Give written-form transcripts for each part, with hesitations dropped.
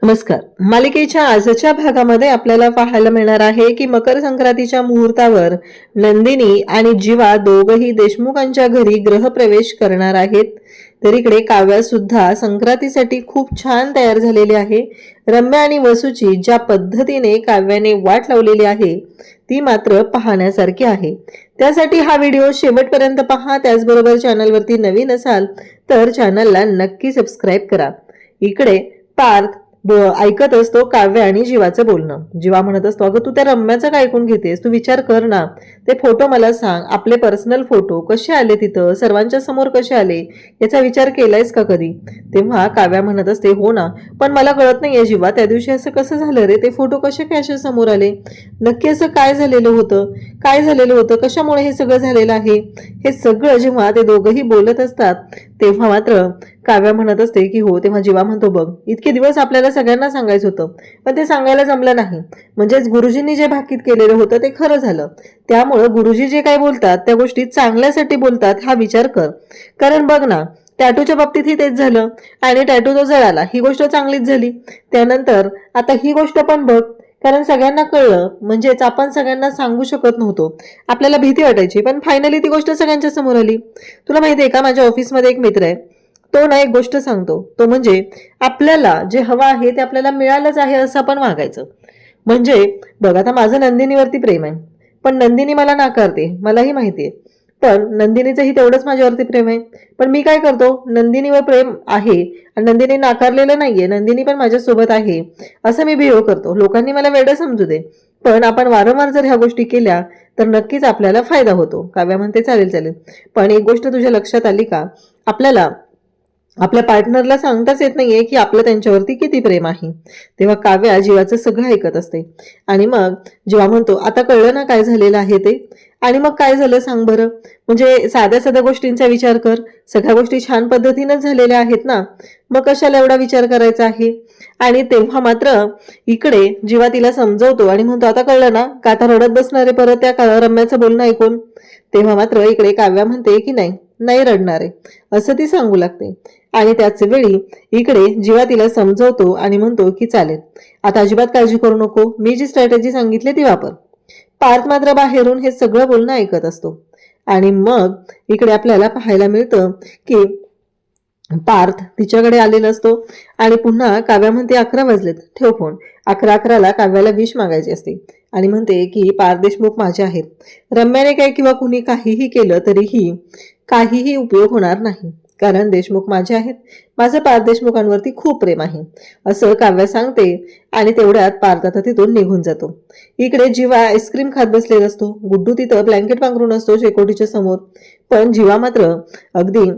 नमस्कार. मालिकेच्या आजच्या भागामध्ये आपल्याला पाहायला मिळणार आहे की मकर संक्रांतीच्या मुहूर्तावर नंदिनी आणि जीवा दोघही देशमुखांच्या घरी गृहप्रवेश करणार आहेत. तर इकडे काव्या सुद्धा संक्रांतीसाठी खूप छान तयार झालेली आहे. रम्या आणि वसूची ज्या पद्धतीने काव्याने वाट लावलेली आहे ती मात्र पाहण्यासारखी आहे. त्यासाठी हा व्हिडिओ शेवटपर्यंत पहा. त्याचबरोबर चॅनलवरती नवीन असाल तर चॅनलला नक्की सबस्क्राईब करा. इकडे पार्थ ऐकत असतो काव्य आणि जीवाचं बोलणं. जीवा म्हणत असतो, अगं तू त्या रम्याचं काय ऐकून घेतेस? तू विचार कर ना, ते फोटो मला सांग, आपले पर्सनल फोटो कसे आले तिथं, सर्वांच्या समोर कसे आले, याचा विचार केलायस का कधी? तेव्हा काव्या म्हणत असते, हो ना, पण मला कळत नाहीये जीवा, त्या दिवशी असं कसं झालं रे? ते फोटो कसे काय असे समोर आले? नक्की असं काय झालेलं होतं? काय झालेलं होतं? कशामुळे हे सगळं झालेलं आहे? हे सगळं जेव्हा ते दोघंही बोलत असतात तेव्हा मात्र काव्या म्हणत असते की हो. तेव्हा जीवा म्हणतो, बघ इतके दिवस आपल्याला सगळ्यांना सांगायचं होतं पण ते सांगायला जमलं नाही. म्हणजेच गुरुजींनी जे भाकीत केलेलं होतं ते खरं झालं. त्यामुळं गुरुजी जे काय बोलतात त्या गोष्टी चांगल्यासाठी बोलतात हा विचार कर. कारण बघ ना, टॅटूच्या बाबतीतही तेच झालं आणि टॅटू तो जळाला, ही गोष्ट चांगलीच झाली. त्यानंतर आता ही गोष्ट पण बघ, कारण सगळ्यांना कळलं, म्हणजेच आपण सगळ्यांना सांगू शकत नव्हतो, आपल्याला भीती वाटायची, पण फायनली ती गोष्ट सगळ्यांच्या समोर आली. तुला माहितीये का, माझ्या ऑफिसमध्ये एक मित्र आहे, तो ना एक गोष्ट सांगतो, तो म्हणजे आपल्याला जे हवं आहे ते आपल्याला मिळालंच आहे असं आपण वागायचं. म्हणजे बघ, आता माझं नंदिनीवरती प्रेम आहे, पण नंदिनी मला नाकारते, मलाही माहितीये, पण नंदिनीचंही तेवढंच माझ्यावरती प्रेम आहे. पण मी काय करतो, नंदिनीवर प्रेम आहे आणि नंदिनी नाकारलेलं नाहीये, नंदिनी पण माझ्यासोबत आहे असं मी बिहेव करतो. लोकांनी मला वेडं समजू दे, पण आपण वारंवार जर ह्या गोष्टी केल्या तर नक्कीच आपल्याला फायदा होतो. काव्या म्हणते, चालेल चालेल, पण एक गोष्ट तुझ्या लक्षात आली का, आपल्याला आपल्या पार्टनरला सांगताच येत नाहीये की आपलं त्यांच्यावरती किती प्रेम आहे. तेव्हा काव्या जीवाचं सगळं ऐकत असते आणि मग जीवा म्हणतो, आता कळलं ना काय झालेलं आहे ते? आणि मग काय झालं सांग बरं? म्हणजे साध्या साध्या गोष्टींचा विचार कर, सगळ्या गोष्टी छान पद्धतीनेच झालेल्या आहेत ना, मग कशाला एवढा विचार करायचा आहे? आणि तेव्हा मात्र इकडे जीवा तिला समजवतो आणि म्हणतो, आता कळलं ना का, आता रडत बसणारे परत त्या रम्याचं बोलणं ऐकून? तेव्हा मात्र इकडे काव्या म्हणते की नाही नाही रडणार आहे असं ती सांगू लागते. आणि त्याच वेळी इकडे जीवा तिला समजवतो आणि म्हणतो की चालेल, आता अजिबात काळजी करू नको, मी जी स्ट्रॅटेजी सांगितली ती वापर. पार्थ मात्र बाहेरून हे सगळं बोलणं ऐकत असतो. आणि मग इकडे आपल्याला पाहायला मिळतं की पार्थ तिच्याकडे आलेला असतो आणि पुन्हा काव्या म्हणते, 11 वाजलेत, ठेव फोन. 11:11ला काव्याला विश मागायची असते आणि म्हणते की पार्थ देशमुख माझे आहेत. रम्याने काय किंवा कुणी काहीही केलं तरीही काहीही उपयोग होणार नाही, कारण देशमुख माझे आहेत, माझं पार्थ देशमुखांवरती खूप प्रेम आहे असं काव्या सांगते. आणि तेवढ्यात पार्थ आता तिथून निघून जातो. इकडे जीवा आईस्क्रीम खात बसलेला असतो. गुड्डू तिथं ब्लँकेट पांघरून असतो शेकोटीच्या समोर, पण जीवा मात्र अगदी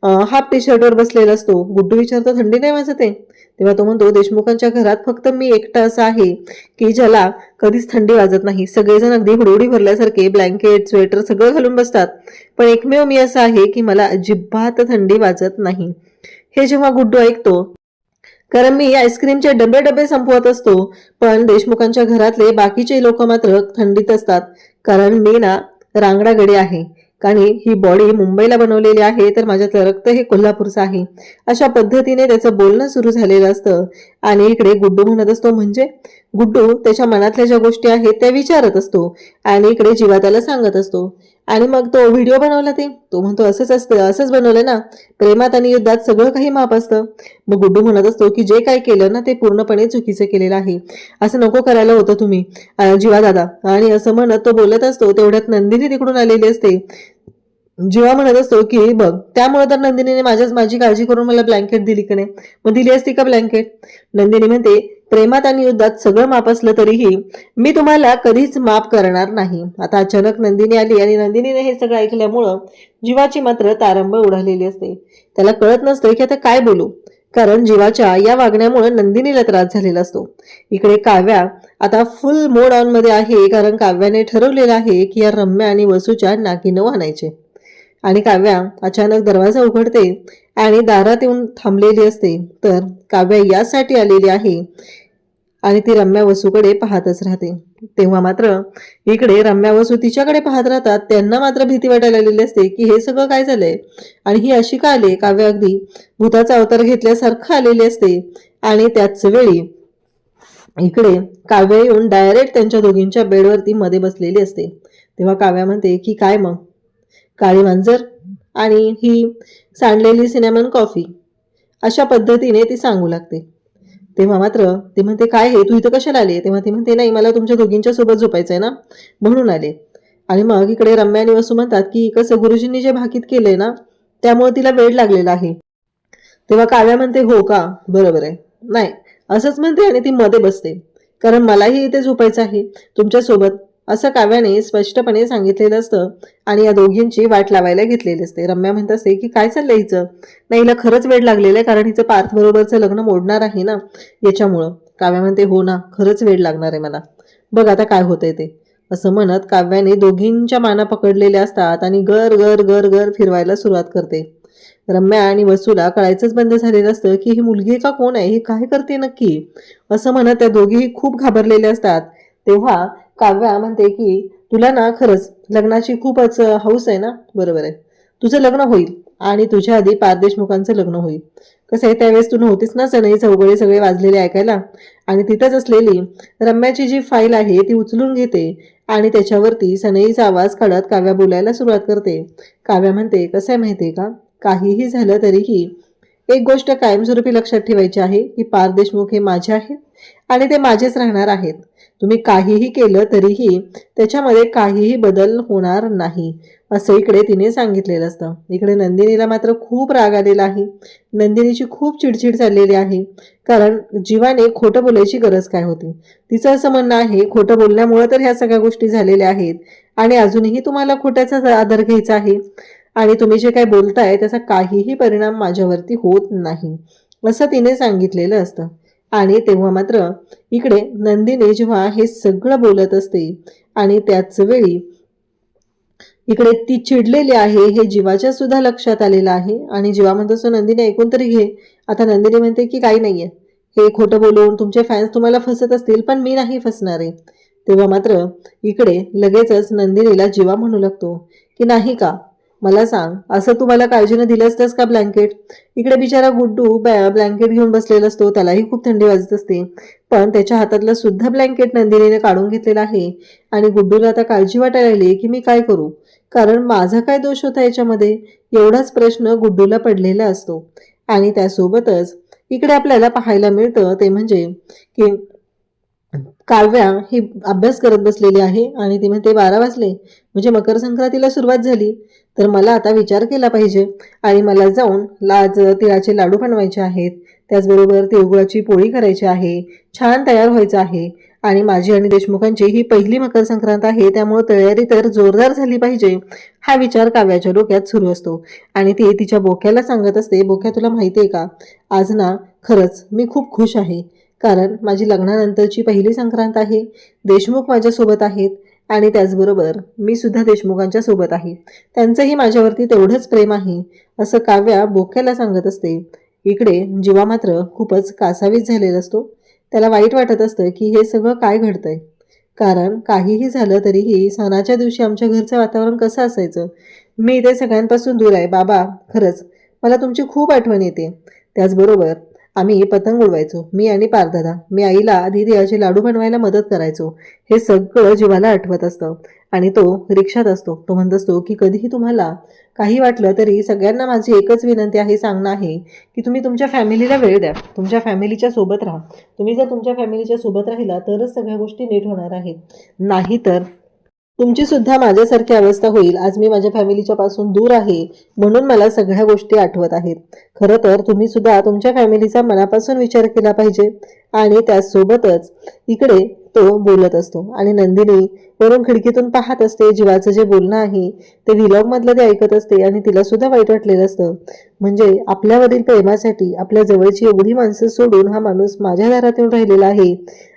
हाफ टी शर्टवर बसलेला असतो. गुड्डू विचारतो, थंडी नाही वाजत आहे? तेव्हा तो म्हणतो, देशमुखांच्या घरात फक्त मी एकटा असा आहे की ज्याला कधीच थंडी वाजत नाही. सगळेजण अगदी हुडहुडी भरल्यासारखे ब्लँकेट स्वेटर सगळं घालून बसतात, पण एकमेव मी असा आहे की मला अजिबात थंडी वाजत नाही. हे जेव्हा गुड्डू ऐकतो, कारण मी आईस्क्रीमचे डबे डबे संपवत असतो, पण देशमुखांच्या घरातले बाकीचे लोक मात्र थंडीत असतात, कारण मी ना रांगडा गडी आहे, कारण ही बॉडी मुंबईला बनवलेली आहे तर माझ्यातलं रक्त हे कोल्हापूरचं आहे. अशा पद्धतीने त्याचं बोलणं सुरू झालेलं असतं. आणि इकडे गुड्डू म्हणत असतो, म्हणजे गुड्डू त्याच्या मनातल्या ज्या गोष्टी आहेत त्या विचारत असतो आणि इकडे जीवा त्याला सांगत असतो. आणि मग तो व्हिडिओ बनवला, ते तो म्हणतो, असंच असतं, असंच बनवलं ना, प्रेमात आणि युद्धात सगळं काही माप असतं. मग गुड्डू म्हणत असतो की जे काय केलं ना ते पूर्णपणे चुकीचं केलेलं आहे, असं नको करायला होतं तुम्ही जीवा दादा. आणि असं म्हणत तो बोलत असतो. तेवढ्यात नंदिनी तिकडून आलेली असते. जीवा म्हणत असतो की बघ, त्यामुळे तर नंदिनीने माझी काळजी करून मला ब्लँकेट दिली की नाही, मग दिली असती का ब्लँकेट? नंदिनी म्हणते, प्रेमात आणि युद्धात सगळं माप असलं तरीही मी तुम्हाला कधीच माफ करणार नाही. आता अचानक नंदिनी आली आणि नंदिनीने हे सगळं ऐकल्यामुळं जीवाची मात्र तारंबळ उडालेली असते. त्याला कळत नसतं की आता काय बोलू, कारण जीवाच्या या वागण्यामुळे नंदिनीला त्रास झालेला असतो. इकडे काव्या आता फुल मोड ऑन मध्ये आहे, कारण काव्याने ठरवलेलं आहे की या रम्या आणि वसूच्या नाकीनऊ आणायचे. आणि काव्या अचानक दरवाजा उघडते आणि दारात येऊन थांबलेली असते. तर काव्या यासाठी आलेली आहे आणि ती रम्या वसूकडे पाहतच राहते. तेव्हा मात्र इकडे रम्या वसू तिच्याकडे पाहत राहतात. त्यांना मात्र भीती वाटायला लागलेली असते की हे सगळं काय झालंय आणि ही अशी का आले. काव्या अगदी भूताचा अवतार घेतल्यासारखं आलेली असते आणि त्याच वेळी इकडे काव्या येऊन डायरेक्ट त्यांच्या दोघींच्या बेडवरती मध्ये बसलेली असते. तेव्हा काव्या म्हणते की काय मग, काळी मांजर आणि ही सांडलेली सिनेमन कॉफी, अशा पद्धतीने ती सांगू लागते. तेव्हा मात्र ती म्हणते काय हे, तू इथं कशाला आले? तेव्हा ती म्हणते नाही, मला तुमच्या दोघींच्या सोबत झोपायचंय ना, म्हणून आले. आणि मग इकडे रम्या आणि वसू म्हणतात की कसं गुरुजींनी जे भाकीत केलंय ना, त्यामुळे तिला वेळ लागलेला आहे. तेव्हा काव्या म्हणते हो का, बरोबर आहे. नाही, असंच म्हणते आणि ती मध्ये बसते, कारण मलाही इथे झोपायचं आहे तुमच्यासोबत, असं काव्याने स्पष्टपणे सांगितलेलं असतं आणि या दोघींची वाट लावायला घेतलेली असते. रम्या म्हणत असते की काय चाललंय हिचं, नाही हिला खरंच वेळ लागलेलं आहे, कारण हिचं पार्थ बरोबरचं लग्न मोडणार आहे ना याच्यामुळं. काव्या म्हणते हो ना, खरंच वेळ लागणार आहे मला, बघ आता काय होतंय ते. असं म्हणत काव्याने दोघींच्या माना पकडलेल्या असतात आणि गर गर गर गर फिरवायला सुरुवात करते. रम्या आणि वसूला कळायचंच बंद झालेलं असतं की ही मुलगी का कोण आहे, ही काय करते नक्की, असं म्हणत त्या दोघीही खूप घाबरलेल्या असतात. तेव्हा काव्या म्हणते की तुला ना खरंच लग्नाची खूपच हौस आहे ना, बरोबर आहे, तुझं लग्न होईल आणि तुझ्या आधी पार देशमुखांचं लग्न होईल. कसं आहे, त्यावेळेस तू नव्हतीस ना सनई चौघडे सगळे वाजलेले ऐकायला. आणि तिथंच असलेली रम्याची जी फाईल आहे ती उचलून घेते आणि त्याच्यावरती सनईचा आवाज काढत काव्या बोलायला सुरुवात करते. काव्या म्हणते कसं आहे माहितीये का, काहीही झालं तरीही एक गोष्ट कायमस्वरूपी लक्षात ठेवायची आहे की पार देशमुख हे माझे आहेत आणि ते माझेच राहणार आहेत. तुम्ही काहीही केलं तरीही त्याच्यामध्ये काहीही बदल होणार नाही, असं इकडे तिने सांगितलेलं असतं. इकडे नंदिनीला मात्र खूप राग आलेला आहे. नंदिनीची खूप चिडचिड चाललेली आहे, कारण जीवाने खोटं बोलायची गरज काय होती. तिचं असं म्हणणं आहे खोटं बोलण्यामुळे तर ह्या सगळ्या गोष्टी झालेल्या आहेत आणि अजूनही तुम्हाला खोट्याचा आदर घ्यायचा आहे आणि तुम्ही जे काही बोलताय त्याचा काहीही परिणाम माझ्यावरती होत नाही, असं तिने सांगितलेलं असतं. आणि तेव्हा मात्र इकडे नंदिनी जेव्हा हे सगळं बोलत असते आणि त्याच वेळी इकडे ती चिडलेली आहे हे जीवाच्या सुद्धा लक्षात आलेलं आहे. आणि जीवा म्हणतो सो नंदिनी ऐकून तरी घे. आता नंदिनी म्हणते की काही नाहीये, हे खोटं बोलून तुमचे फॅन्स तुम्हाला फसत असतील पण मी नाही फसणार आहे. तेव्हा मात्र इकडे लगेचच नंदिनीला जीवा म्हणू लागतो की नाही का, मला सांग, असं तुम्हाला काळजीनं दिलं असतंस का ब्लँकेट. इकडे बिचारा गुड्डू ब्लँकेट घेऊन बसलेला असतो, त्यालाही खूप थंडी वाजत असते, पण त्याच्या हातातलं सुद्धा ब्लँकेट नंदिनीने काढून घेतलेलं आहे. आणि गुड्डूला आता काळजी वाटायला लागली की मी काय करू, कारण माझा काय दोष होता याच्यामध्ये, एवढाच प्रश्न गुड्डूला पडलेला असतो. आणि त्यासोबतच इकडे आपल्याला पाहायला मिळतं ते म्हणजे की काव्या ही अभ्यास करत बसलेली आहे आणि ती म्हणते 12 वाजले म्हणजे मकर संक्रांतीला सुरुवात झाली, तर मला आता विचार केला पाहिजे आणि मला जाऊन तिळाचे लाडू बनवायचे आहेत, त्याचबरोबर तिळगुळाची पोळी करायची आहे, छान तयार व्हायचं आहे. आणि माझी आणि देशमुखांची ही पहिली मकर संक्रांत आहे, त्यामुळे तयारी तर जोरदार झाली पाहिजे, हा विचार काव्याच्या डोक्यात सुरू असतो. आणि ती तिच्या बोक्याला सांगत असते, बोक्या तुला माहिती आहे का, आज ना खरंच मी खूप खुश आहे, कारण माझी लग्नानंतरची पहिली संक्रांत आहे, देशमुख माझ्यासोबत आहेत आणि त्याचबरोबर मी सुद्धा देशमुखांच्या सोबत आहे, त्यांचंही माझ्यावरती तेवढंच प्रेम आहे, असं काव्या बोक्याला सांगत असते. इकडे जीवा मात्र खूपच कासावीस झालेला असतो. त्याला वाईट वाटत असतं की हे सगळं काय घडतंय, कारण काहीही झालं तरीही सणाच्या दिवशी आमच्या घरचं वातावरण कसं असायचं, मी इथे सगळ्यांपासून दूर आहे बाबा, खरंच मला तुमची खूप आठवण येते. त्याचबरोबर आम्ही पतंग उडवायचो, मी आणि पारदादा, मी आईला आधी तिळाचे लाडू बनवायला मदत करायचो, हे सगळं जीवाला आठवत असतं. आणि तो रिक्षात असतो, तो म्हणत असतो की कधीही तुम्हाला काही वाटलं तरी सगळ्यांना माझी एकच विनंती आहे, सांगणं आहे की तुम्ही तुमच्या फॅमिलीला वेळ द्या, तुमच्या फॅमिलीच्या सोबत राहा. तुम्ही जर तुमच्या फॅमिलीच्या सोबत राहिला तरच सगळ्या गोष्टी नीट होणार आहेत, नाहीतर तुमची सुद्धा माझ्यासारखी अवस्था होईल. आज मी माझ्या फॅमिलीच्या पासून दूर आहे म्हणून मला सगळ्या गोष्टी आठवत आहेत. खरं तर तुम्ही सुद्धा तुमच्या फॅमिलीचा मनापासून विचार केला पाहिजे. आणि त्यासोबतच इकडे तो बोलत असतो आणि नंदिनी वरून खिडकीतून पाहत असते. जीवाचं जे बोलणं आहे ते व्हिलॉग मधलं ते ऐकत असते आणि तिला सुद्धा वाईट वाटलेलं असतं. म्हणजे आपल्यावरील प्रेमासाठी आपल्या जवळची एवढी माणसं सोडून हा माणूस माझ्या दारात येऊन राहिलेला आहे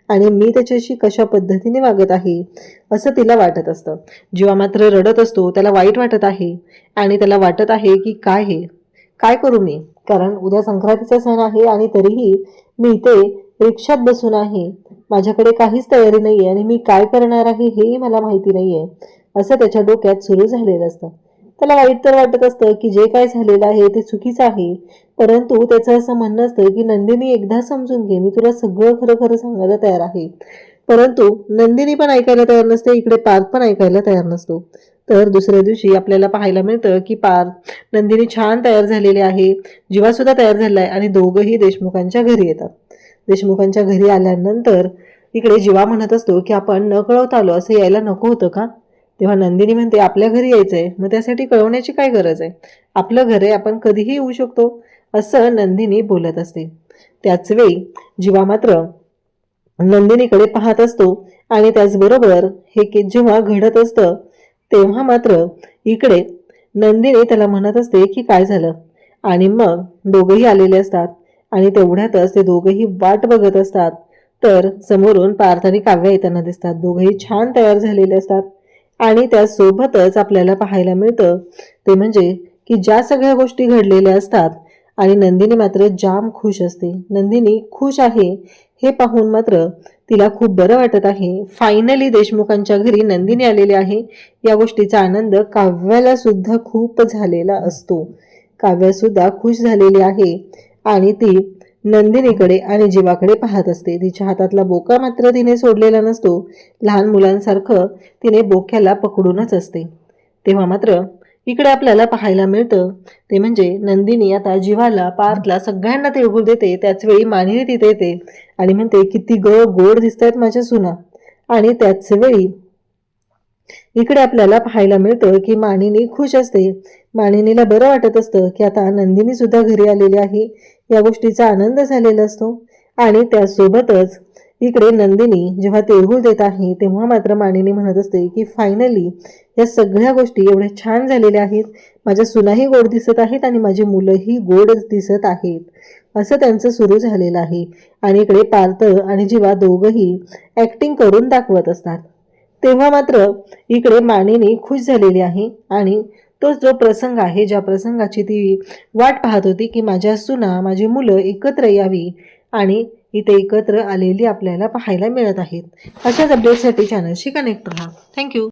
आणि मी त्याच्याशी कशा पद्धतीने वागत आहे असं तिला वाटत असतं. जीवा मात्र रडत असतो, त्याला वाईट वाटत आहे आणि त्याला वाटत आहे की काय हे काय करू मी, कारण उद्या संक्रांतीचा सण आहे आणि तरीही मी इथे रिक्षात बसून आहे, माझ्याकडे काहीच तयारी नाहीये आणि मी काय करणार आहे हेही मला माहिती नाहीये, असं त्याच्या डोक्यात सुरू झालेलं असतं. त्याला वाईट तर वाटत असतं की जे काय झालेलं आहे ते चुकीचं आहे, परंतु त्याचं असं म्हणणं असतं की नंदिनी एकदा समजून घे, मी तुला सगळं खरं खरं सांगायला तयार आहे. परंतु नंदिनी पण ऐकायला तयार नसते, इकडे पार्थ पण ऐकायला तयार नसतो. तर दुसऱ्या दिवशी आपल्याला पाहायला मिळतं की पार्थ, नंदिनी छान तयार झालेली आहे, जीवा सुद्धा तयार झालाय आणि दोघंही देशमुखांच्या घरी येतात. देशमुखांच्या घरी आल्यानंतर इकडे जीवा म्हणत असतो की आपण न कळवता आलो, असं यायला नको होतं का? तेव्हा नंदिनी म्हणते आपल्या घरी यायचंय, मग त्यासाठी कळवण्याची काय गरज आहे? आपलं घर आहे, आपण कधीही येऊ शकतो, असं नंदिनी बोलत असते. त्याच वेळी जीवा मात्र नंदिनीकडे पाहत असतो आणि त्याचबरोबर हे की जेव्हा घडत असतं तेव्हा मात्र इकडे नंदिनी त्याला म्हणत असते की काय झालं, आणि मग दोघंही आलेले असतात आणि तेवढ्यातच ते दोघंही वाट बघत असतात. तर समोरून पार्थ आणि काव्या येताना दिसतात. दोघंही छान तयार झालेले असतात आणि त्यासोबतच आपल्याला पाहायला मिळतं ते म्हणजे की ज्या सगळ्या गोष्टी घडलेल्या असतात आणि नंदिनी मात्र जाम खुश असते. नंदिनी खुश आहे हे पाहून मात्र तिला खूप बरं वाटत आहे. फायनली देशमुखांच्या घरी नंदिनी आलेली आहे. या गोष्टीचा आनंद काव्याला सुद्धा खूप झालेला असतो. काव्या सुद्धा खुश झालेली आहे आणि ती नंदिनीकडे आणि जीवाकडे पाहत असते. तिच्या हातातला बोका मात्र तिने सोडलेला नसतो. लहान मुलांसारखं तिने बोक्याला पकडूनच असते. तेव्हा मात्र इकडे आपल्याला पाहायला मिळतं ते म्हणजे नंदिनी आता जीवाला, पार्थला, सगळ्यांना तिळगुळ देते. त्याचवेळी मानिनी तिथे येते आणि म्हणते किती गोड दिसतायत माझ्या सुना. आणि त्याच वेळी इकडे आपल्याला पाहायला मिळतं की मानिनी खुश असते. मानिनीला बरं वाटत असतं की आता नंदिनी सुद्धा घरी आलेली आहे, या गोष्टीचा आनंद झालेला असतो. आणि त्यासोबतच इकडे नंदिनी जेव्हा तिळगुळ देत आहे तेव्हा मात्र मानिनी म्हणत असते की फायनली या सगळ्या गोष्टी एवढ्या छान झालेल्या आहेत, माझ्या सुनाही गोड दिसत आहेत आणि माझी मुलंही गोडच दिसत आहेत, असं त्यांचं सुरू झालेलं आहे. आणि इकडे पार्थ आणि जीवा दोघंही ऍक्टिंग करून दाखवत असतात. तेव्हा मात्र इकडे मानिनी खुश झालेली आहे आणि तो जो प्रसंग आहे, ज्या प्रसंगाची ती वाट पाहत होती की माझ्या सुना, माझी मुलं एकत्र यावी, आणि इथे एकत्र आलेली आपल्याला पाहायला मिळत आहेत. अशाच अपडेटसाठी चॅनलशी कनेक्ट राहा. थँक्यू.